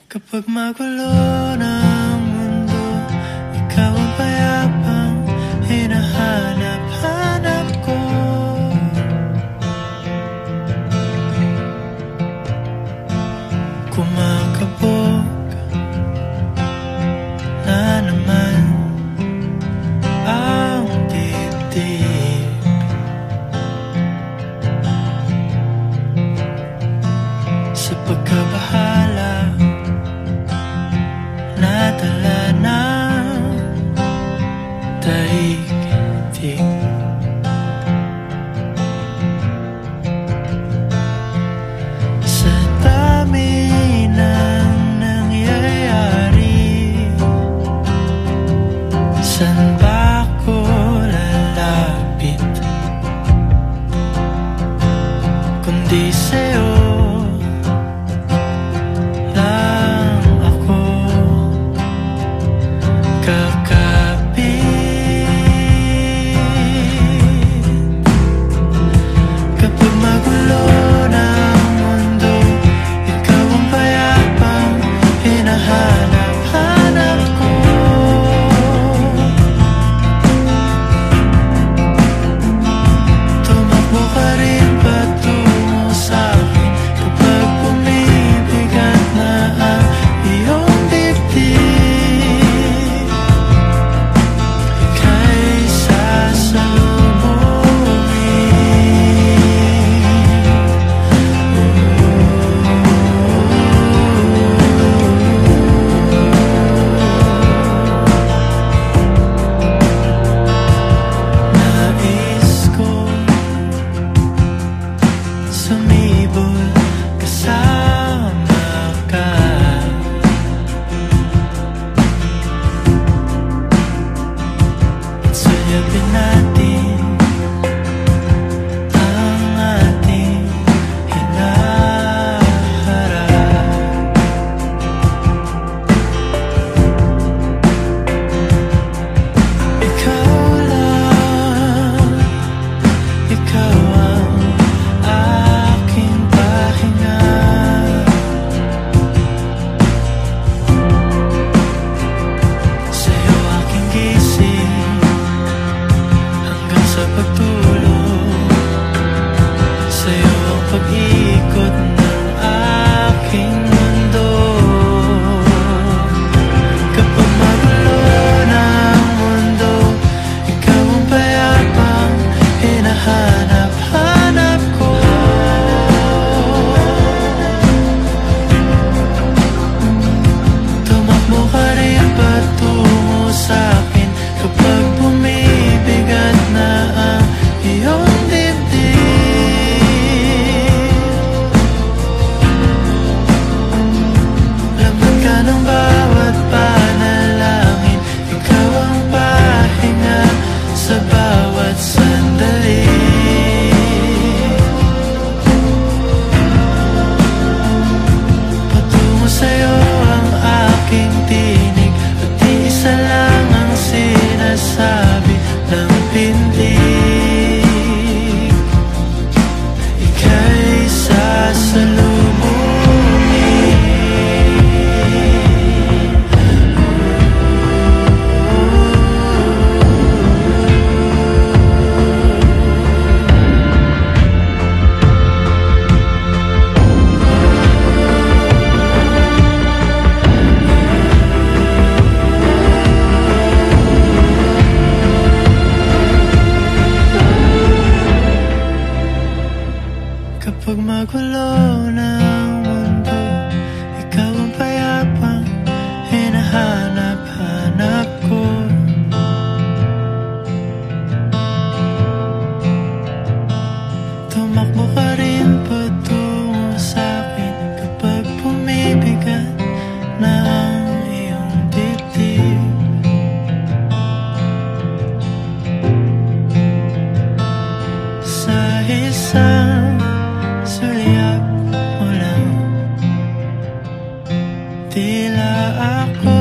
Kapag magulo ng mundo, ikaw ang payapang hinahanap-hanap ko. Kumakabog na naman ang dibdib. Sa pagkabahala nadala ng daigdig. Sa dami ng nangyayari, saan ba ako lalapit kundi sa'yo? Pag-ikot ng aking mundo, kapag magulo ng mundo, ikaw ang payapang hinahanap-hanap ko. Tumakbo ka rin patungo sa'kin kapag bumibigat na ang iyong dibdib. Ng bawat panalangin, ikaw ang pahinga sa bawat sandali. Patungo sa'yo ang aking tinig, at isa lang ang sinasabi ng pindig. Ika'y sasalubong. Kapag magulo ng mundo, ikaw ang payapang hinahanap-hanap ko. Tumakbo ka rin patungo sa'kin kapag bumibigat na ang iyong dibdib. Sa isang sulyap mo lang, tila ako